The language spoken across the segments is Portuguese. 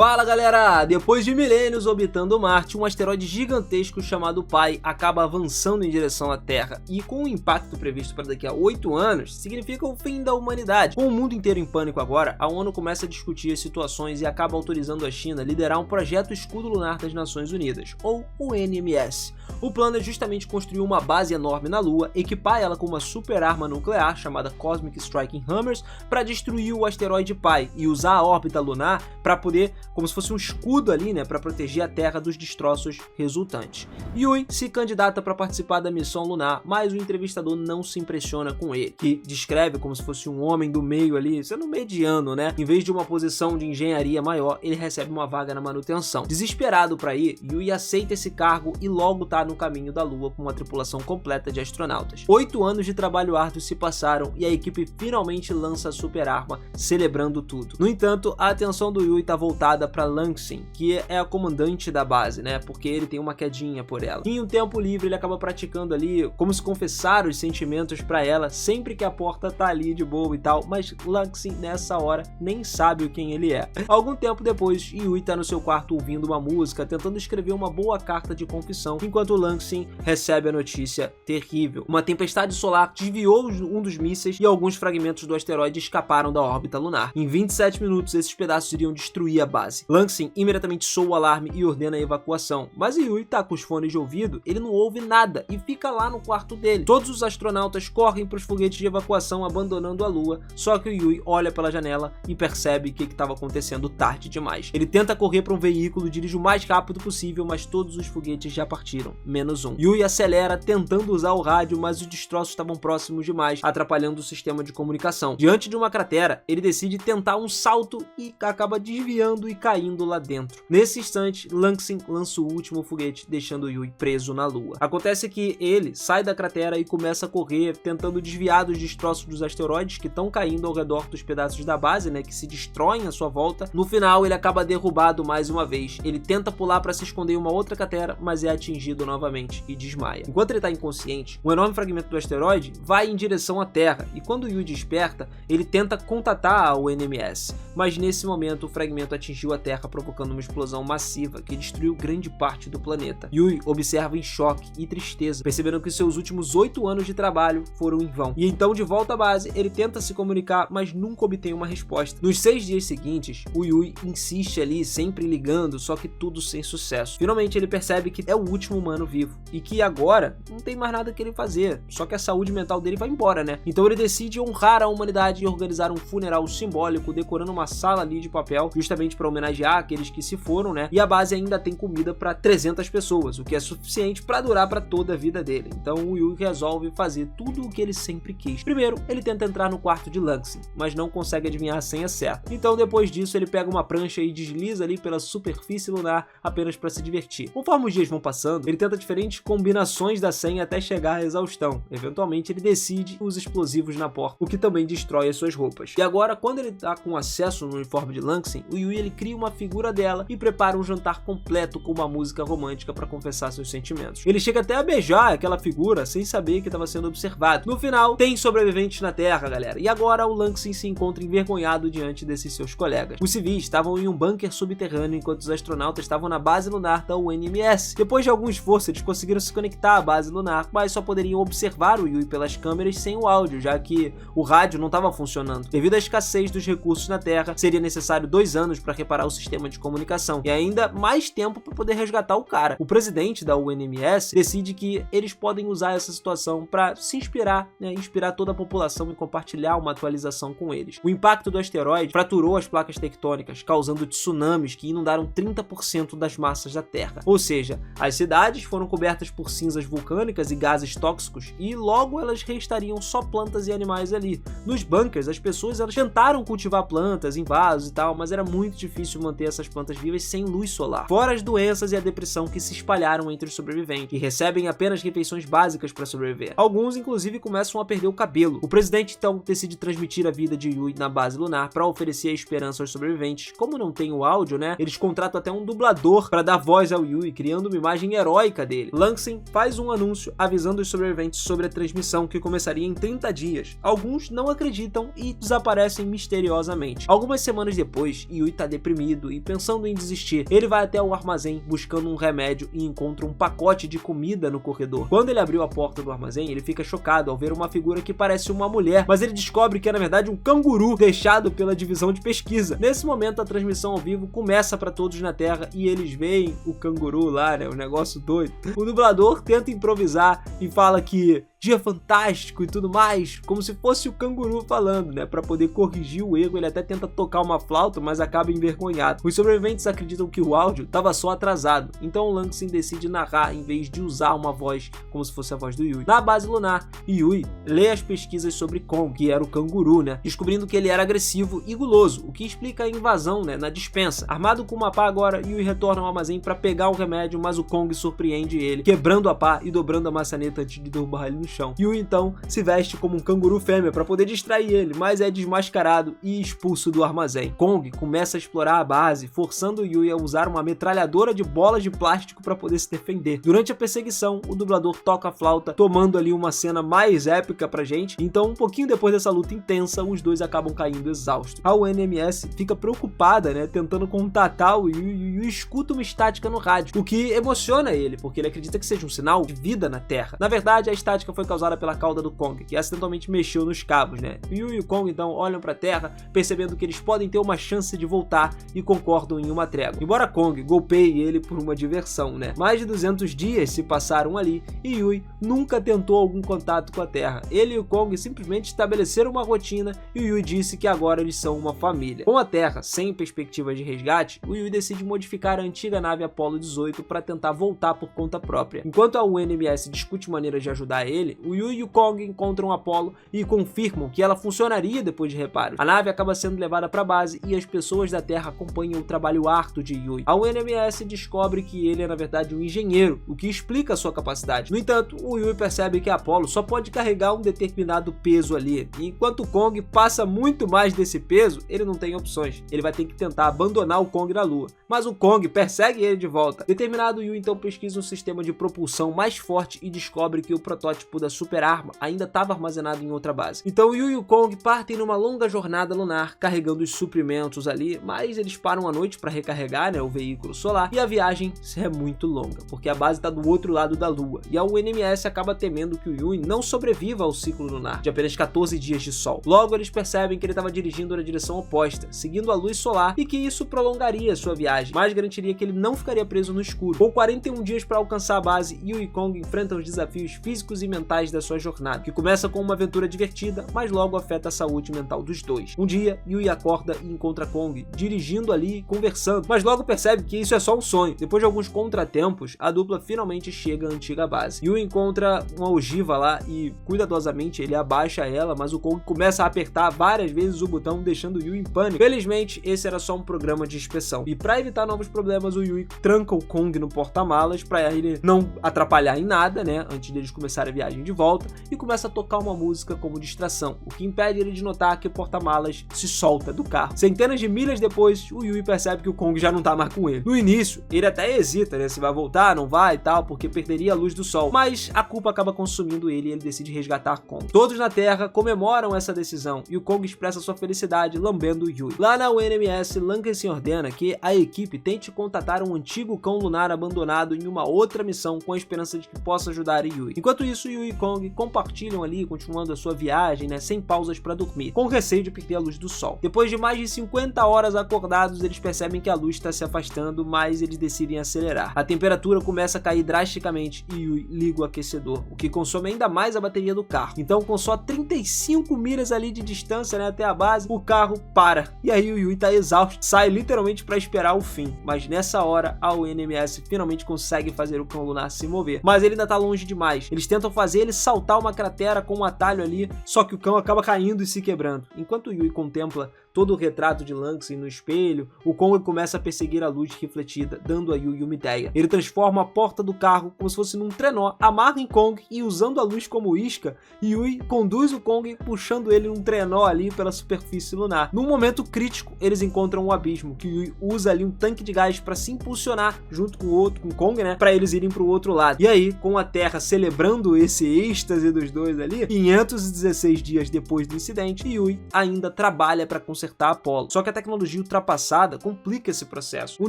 Fala galera! Depois de milênios orbitando Marte, um asteroide gigantesco chamado Pi acaba avançando em direção à Terra e com o impacto previsto para daqui a 8 anos, significa o fim da humanidade. Com o mundo inteiro em pânico agora, a ONU começa a discutir as situações e acaba autorizando a China a liderar um projeto Escudo Lunar das Nações Unidas, ou o NMS. O plano é justamente construir uma base enorme na Lua, equipar ela com uma super arma nuclear chamada Cosmic Striking Hammers para destruir o asteroide Pi e usar a órbita lunar para poder, como se fosse um escudo ali, né, para proteger a Terra dos destroços resultantes. Yui se candidata para participar da missão lunar, mas o entrevistador não se impressiona com ele, que descreve como se fosse um homem do meio ali, sendo mediano, né? Em vez de uma posição de engenharia maior, ele recebe uma vaga na manutenção. Desesperado para ir, Yui aceita esse cargo e logo tá no caminho da Lua com uma tripulação completa de astronautas. 8 anos de trabalho árduo se passaram e a equipe finalmente lança a super arma, celebrando tudo. No entanto, a atenção do Yui tá voltada para Langsing, que é a comandante da base, né? Porque ele tem uma quedinha por ela. E em um tempo livre ele acaba praticando ali como se confessar os sentimentos para ela sempre que a porta tá ali de boa e tal, mas Langsing nessa hora nem sabe quem ele é. Algum tempo depois, Yui tá no seu quarto ouvindo uma música, tentando escrever uma boa carta de confissão, enquanto Langsing recebe a notícia terrível. Uma tempestade solar desviou um dos mísseis e alguns fragmentos do asteroide escaparam da órbita lunar. Em 27 minutos, esses pedaços iriam destruir a base. Langsing imediatamente soa o alarme e ordena a evacuação, mas Yui tá com os fones de ouvido, ele não ouve nada e fica lá no quarto dele. Todos os astronautas correm para os foguetes de evacuação abandonando a Lua, só que o Yui olha pela janela e percebe que estava acontecendo tarde demais. Ele tenta correr para um veículo e dirige o mais rápido possível, mas todos os foguetes já partiram, menos um. Yui acelera tentando usar o rádio, mas os destroços estavam próximos demais, atrapalhando o sistema de comunicação. Diante de uma cratera, ele decide tentar um salto e acaba desviando e caindo lá dentro. Nesse instante, Langsing lança o último foguete, deixando Yui preso na Lua. Acontece que ele sai da cratera e começa a correr, tentando desviar dos destroços dos asteroides que estão caindo ao redor dos pedaços da base, né, que se destroem à sua volta. No final, ele acaba derrubado mais uma vez. Ele tenta pular para se esconder em uma outra cratera, mas é atingido novamente e desmaia. Enquanto ele está inconsciente, um enorme fragmento do asteroide vai em direção à Terra, e quando Yui desperta, ele tenta contatar o NMS, mas nesse momento o fragmento atingiu a Terra, provocando uma explosão massiva que destruiu grande parte do planeta. Yui observa em choque e tristeza, percebendo que seus últimos 8 anos de trabalho foram em vão. E então, de volta à base, ele tenta se comunicar, mas nunca obtém uma resposta. Nos 6 dias seguintes, o Yui insiste ali, sempre ligando, só que tudo sem sucesso. Finalmente ele percebe que é o último humano vivo, e que agora não tem mais nada que ele fazer, só que a saúde mental dele vai embora, né? Então ele decide honrar a humanidade e organizar um funeral simbólico, decorando uma sala ali de papel, justamente para homenagear aqueles que se foram, né? E a base ainda tem comida para 300 pessoas, o que é suficiente para durar para toda a vida dele. Então o Yui resolve fazer tudo o que ele sempre quis. Primeiro, ele tenta entrar no quarto de Langsing, mas não consegue adivinhar a senha certa. Então depois disso, ele pega uma prancha e desliza ali pela superfície lunar apenas para se divertir. Conforme os dias vão passando, ele tenta diferentes combinações da senha até chegar à exaustão. Eventualmente, ele decide os explosivos na porta, o que também destrói as suas roupas. E agora, quando ele tá com acesso no uniforme de Langsing, o Yui ele cria uma figura dela e prepara um jantar completo com uma música romântica para confessar seus sentimentos. Ele chega até a beijar aquela figura sem saber que estava sendo observado. No final, tem sobreviventes na Terra, galera. E agora o Langsing se encontra envergonhado diante desses seus colegas. Os civis estavam em um bunker subterrâneo enquanto os astronautas estavam na base lunar da UNMS. Depois de algum esforço, eles conseguiram se conectar à base lunar, mas só poderiam observar o Yui pelas câmeras sem o áudio, já que o rádio não estava funcionando. Devido à escassez dos recursos na Terra, seria necessário 2 anos para reparar o sistema de comunicação e ainda mais tempo para poder resgatar o cara. O presidente da UNMS decide que eles podem usar essa situação para se inspirar, né, inspirar toda a população e compartilhar uma atualização com eles. O impacto do asteroide fraturou as placas tectônicas, causando tsunamis que inundaram 30% das massas da Terra. Ou seja, as cidades foram cobertas por cinzas vulcânicas e gases tóxicos e logo elas restariam só plantas e animais ali. Nos bunkers, as pessoas elas tentaram cultivar plantas em vasos e tal, mas era muito difícil manter essas plantas vivas sem luz solar. Fora as doenças e a depressão que se espalharam entre os sobreviventes, que recebem apenas refeições básicas para sobreviver. Alguns, inclusive, começam a perder o cabelo. O presidente, então, decide transmitir a vida de Yui na base lunar para oferecer a esperança aos sobreviventes. Como não tem o áudio, né, eles contratam até um dublador para dar voz ao Yui, criando uma imagem heróica dele. Langsing faz um anúncio avisando os sobreviventes sobre a transmissão que começaria em 30 dias. Alguns não acreditam e desaparecem misteriosamente. Algumas semanas depois, Yui tá deprimido deprimido e pensando em desistir, ele vai até o armazém buscando um remédio e encontra um pacote de comida no corredor. Quando ele abriu a porta do armazém, ele fica chocado ao ver uma figura que parece uma mulher, mas ele descobre que é na verdade um canguru deixado pela divisão de pesquisa. Nesse momento a transmissão ao vivo começa para todos na Terra e eles veem o canguru lá, né, o negócio doido. O dublador tenta improvisar e fala que dia fantástico e tudo mais, como se fosse o canguru falando, né? Pra poder corrigir o erro, ele até tenta tocar uma flauta, mas acaba envergonhado. Os sobreviventes acreditam que o áudio estava só atrasado, então o Langsing decide narrar em vez de usar uma voz como se fosse a voz do Yui. Na base lunar, Yui lê as pesquisas sobre Kong, que era o canguru, né? Descobrindo que ele era agressivo e guloso, o que explica a invasão, né, na despensa. Armado com uma pá agora, Yui retorna ao armazém para pegar o remédio, mas o Kong surpreende ele, quebrando a pá e dobrando a maçaneta antes de derrubar ele no chão. Yui então se veste como um canguru fêmea para poder distrair ele, mas é desmascarado e expulso do armazém. Kong começa a explorar a base, forçando Yui a usar uma metralhadora de bolas de plástico para poder se defender. Durante a perseguição, o dublador toca a flauta, tomando ali uma cena mais épica pra gente. Então, um pouquinho depois dessa luta intensa, os dois acabam caindo exaustos. A UNMS fica preocupada, né, tentando contatar o Yui e o Yui escuta uma estática no rádio, o que emociona ele, porque ele acredita que seja um sinal de vida na Terra. Na verdade, a estática foi causada pela cauda do Kong, que acidentalmente mexeu nos cabos, né? O Yui e o Kong então olham pra Terra, percebendo que eles podem ter uma chance de voltar e concordam em uma trégua. Embora Kong golpeie ele por uma diversão, né? Mais de 200 dias se passaram ali e Yui nunca tentou algum contato com a Terra. Ele e o Kong simplesmente estabeleceram uma rotina e o Yui disse que agora eles são uma família. Com a Terra sem perspectiva de resgate, o Yui decide modificar a antiga nave Apollo 18 para tentar voltar por conta própria. Enquanto a UNMS discute maneiras de ajudar ele, o Yui e o Kong encontram Apollo e confirmam que ela funcionaria depois de reparos. A nave acaba sendo levada para a base e as pessoas da Terra acompanham o trabalho árduo de Yui. A UNMS descobre que ele é na verdade um engenheiro, o que explica a sua capacidade. No entanto, o Yui percebe que Apollo só pode carregar um determinado peso ali, e enquanto o Kong passa muito mais desse peso, ele não tem opções. Ele vai ter que tentar abandonar o Kong na Lua, mas o Kong persegue ele de volta. Determinado, Yui então pesquisa um sistema de propulsão mais forte e descobre que o protótipo da super arma ainda estava armazenado em outra base. Então Yui e o Kong partem numa longa jornada lunar carregando os suprimentos ali, mas eles param à noite para recarregar, né, o veículo solar, e a viagem é muito longa, porque a base está do outro lado da Lua, e a UNMS acaba temendo que o Yui não sobreviva ao ciclo lunar de apenas 14 dias de sol. Logo eles percebem que ele estava dirigindo na direção oposta, seguindo a luz solar, e que isso prolongaria sua viagem, mas garantiria que ele não ficaria preso no escuro. Com 41 dias para alcançar a base, Yui e Kong enfrentam os desafios físicos e mentais da sua jornada, que começa com uma aventura divertida, mas logo afeta a saúde mental dos dois. Um dia, Yui acorda e encontra Kong dirigindo ali e conversando, mas logo percebe que isso é só um sonho. Depois de alguns contratempos, a dupla finalmente chega à antiga base. Yui encontra uma ogiva lá e cuidadosamente ele abaixa ela, mas o Kong começa a apertar várias vezes o botão, deixando Yui em pânico. Felizmente, esse era só um programa de inspeção. E para evitar novos problemas, o Yui tranca o Kong no porta-malas para ele não atrapalhar em nada, né, antes deles começarem a viagem de volta, e começa a tocar uma música como distração, o que impede ele de notar que o porta-malas se solta do carro. Centenas de milhas depois, o Yui percebe que o Kong já não tá mais com ele. No início, ele até hesita, né, se vai voltar, não vai e tal, porque perderia a luz do sol, mas a culpa acaba consumindo ele e ele decide resgatar Kong. Todos na Terra comemoram essa decisão e o Kong expressa sua felicidade lambendo o Yui. Lá na UNMS, Langsing ordena que a equipe tente contatar um antigo cão lunar abandonado em uma outra missão com a esperança de que possa ajudar Yui. Enquanto isso, Yui e Kong compartilham ali, continuando a sua viagem, né, sem pausas para dormir, com receio de perder a luz do sol. Depois de mais de 50 horas acordados, eles percebem que a luz está se afastando, mas eles decidem acelerar. A temperatura começa a cair drasticamente e Yui liga o aquecedor, o que consome ainda mais a bateria do carro. Então, com só 35 milhas ali de distância, né, até a base, o carro para. E aí o Yui tá exausto, sai literalmente para esperar o fim. Mas nessa hora, a UNMS finalmente consegue fazer o cão lunar se mover. Mas ele ainda tá longe demais. Eles tentam fazer ele saltar uma cratera com um atalho ali, só que o cão acaba caindo e se quebrando. Enquanto o Yui contempla todo o retrato de Langsing no espelho, o Kong começa a perseguir a luz refletida, dando a Yui uma ideia. Ele transforma a porta do carro como se fosse num trenó, amarra em Kong e usando a luz como isca, Yui conduz o Kong puxando ele num trenó ali pela superfície lunar. Num momento crítico, eles encontram um abismo, que Yui usa ali um tanque de gás para se impulsionar junto com o outro, com Kong, né, para eles irem pro outro lado. E aí, com a Terra celebrando esse êxtase dos dois ali, 516 dias depois do incidente, Yui ainda trabalha para conseguir consertar a Apollo. Só que a tecnologia ultrapassada complica esse processo. Um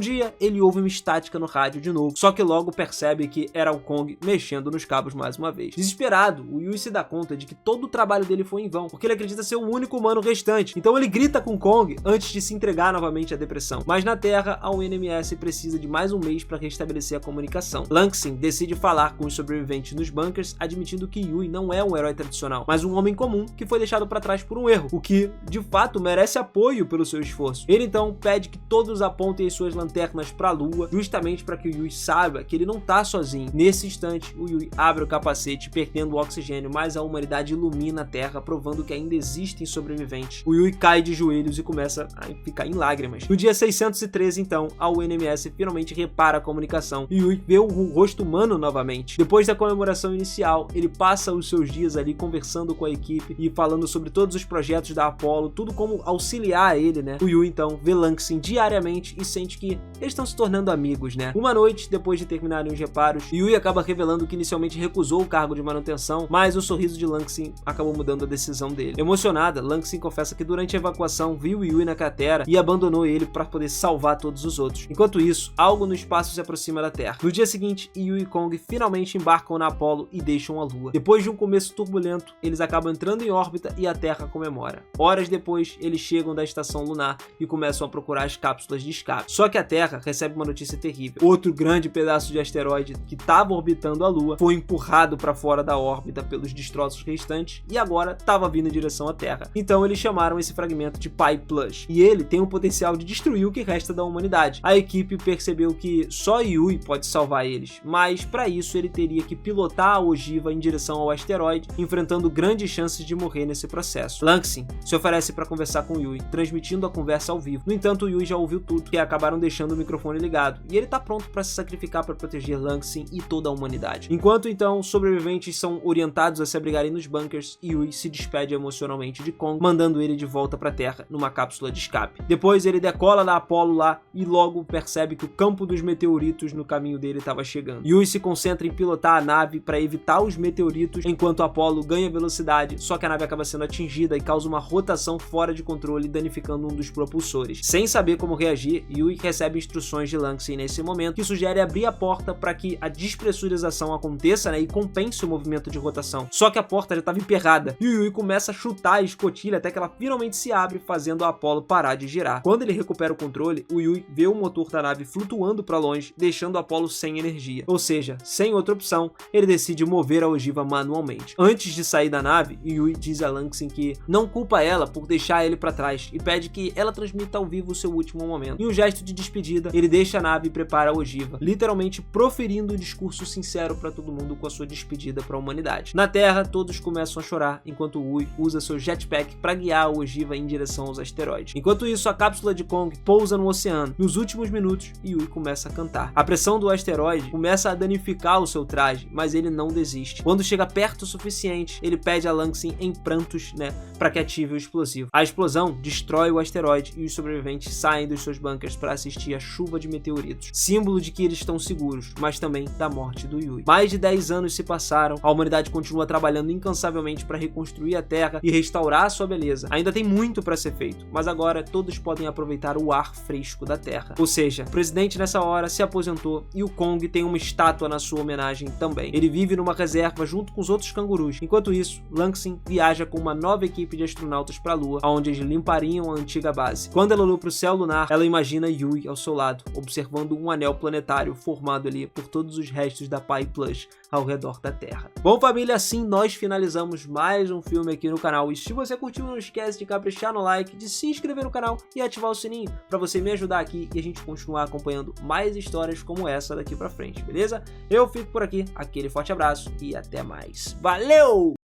dia, ele ouve uma estática no rádio de novo, só que logo percebe que era o Kong mexendo nos cabos mais uma vez. Desesperado, o Yui se dá conta de que todo o trabalho dele foi em vão, porque ele acredita ser o único humano restante. Então ele grita com Kong antes de se entregar novamente à depressão. Mas na Terra, a UNMS precisa de mais um mês para restabelecer a comunicação. Langsing decide falar com os sobreviventes nos bunkers, admitindo que Yui não é um herói tradicional, mas um homem comum que foi deixado para trás por um erro, o que, de fato, merece apoio pelo seu esforço. Ele então pede que todos apontem as suas lanternas para a Lua, justamente para que o Yui saiba que ele não tá sozinho. Nesse instante, o Yui abre o capacete, perdendo o oxigênio, mas a humanidade ilumina a Terra, provando que ainda existem sobreviventes. O Yui cai de joelhos e começa a ficar em lágrimas. No dia 613, então, a UNMS finalmente repara a comunicação e Yui vê o rosto humano novamente. Depois da comemoração inicial, ele passa os seus dias ali conversando com a equipe e falando sobre todos os projetos da Apollo, tudo como auxiliar ele, né? O Yui então vê Langsing diariamente e sente que eles estão se tornando amigos, né? Uma noite, depois de terminarem os reparos, Yui acaba revelando que inicialmente recusou o cargo de manutenção, mas o sorriso de Langsing acabou mudando a decisão dele. Emocionada, Langsing confessa que durante a evacuação viu Yui na cratera e abandonou ele para poder salvar todos os outros. Enquanto isso, algo no espaço se aproxima da Terra. No dia seguinte, Yui e Kong finalmente embarcam na Apollo e deixam a Lua. Depois de um começo turbulento, eles acabam entrando em órbita e a Terra comemora. Horas depois, eles chegam da estação lunar e começam a procurar as cápsulas de escape. Só que a Terra recebe uma notícia terrível. Outro grande pedaço de asteroide que estava orbitando a Lua foi empurrado para fora da órbita pelos destroços restantes e agora estava vindo em direção à Terra. Então eles chamaram esse fragmento de Pi Plus, e ele tem o potencial de destruir o que resta da humanidade. A equipe percebeu que só Yui pode salvar eles, mas para isso ele teria que pilotar a ogiva em direção ao asteroide, enfrentando grandes chances de morrer nesse processo. Langsing se oferece para conversar com Yui, transmitindo a conversa ao vivo. No entanto, Yui já ouviu tudo e acabaram deixando o microfone ligado, e ele tá pronto para se sacrificar para proteger Langsing e toda a humanidade. Enquanto então os sobreviventes são orientados a se abrigarem nos bunkers, Yui se despede emocionalmente de Kong, mandando ele de volta para a Terra numa cápsula de escape. Depois ele decola da Apollo lá e logo percebe que o campo dos meteoritos no caminho dele estava chegando. Yui se concentra em pilotar a nave para evitar os meteoritos, enquanto Apollo ganha velocidade, só que a nave acaba sendo atingida e causa uma rotação fora de controle, danificando um dos propulsores. Sem saber como reagir, Yui recebe instruções de Langsing nesse momento, que sugere abrir a porta para que a despressurização aconteça, né, e compense o movimento de rotação. Só que a porta já estava emperrada e Yui começa a chutar a escotilha até que ela finalmente se abre, fazendo a Apollo parar de girar. Quando ele recupera o controle, o Yui vê o motor da nave flutuando para longe, deixando a Apollo sem energia. Ou seja, sem outra opção, ele decide mover a ogiva manualmente. Antes de sair da nave, Yui diz a Langsing que não culpa ela por deixar ele para trás e pede que ela transmita ao vivo o seu último momento. Em um gesto de despedida, ele deixa a nave e prepara a ogiva, literalmente proferindo um discurso sincero para todo mundo com a sua despedida para a humanidade. Na Terra, todos começam a chorar, enquanto Yui usa seu jetpack para guiar a ogiva em direção aos asteroides. Enquanto isso, a cápsula de Kong pousa no oceano. Nos últimos minutos, Yui começa a cantar. A pressão do asteroide começa a danificar o seu traje, mas ele não desiste. Quando chega perto o suficiente, ele pede a Langsing em prantos, né, para que ative o explosivo. A explosão destrói o asteroide e os sobreviventes saem dos seus bunkers para assistir a chuva de meteoritos, símbolo de que eles estão seguros, mas também da morte do Yui. Mais de 10 anos se passaram, a humanidade continua trabalhando incansavelmente para reconstruir a Terra e restaurar a sua beleza. Ainda tem muito para ser feito, mas agora todos podem aproveitar o ar fresco da Terra. Ou seja, o presidente nessa hora se aposentou e o Kong tem uma estátua na sua homenagem também. Ele vive numa reserva junto com os outros cangurus. Enquanto isso, Langsing viaja com uma nova equipe de astronautas para a Lua, onde eles limpariam a antiga base. Quando ela olhou para o céu lunar, ela imagina Yui ao seu lado, observando um anel planetário formado ali por todos os restos da Pi Plus ao redor da Terra. Bom, família, assim nós finalizamos mais um filme aqui no canal. E se você curtiu, não esquece de caprichar no like, de se inscrever no canal e ativar o sininho para você me ajudar aqui e a gente continuar acompanhando mais histórias como essa daqui para frente, beleza? Eu fico por aqui, aquele forte abraço e até mais. Valeu!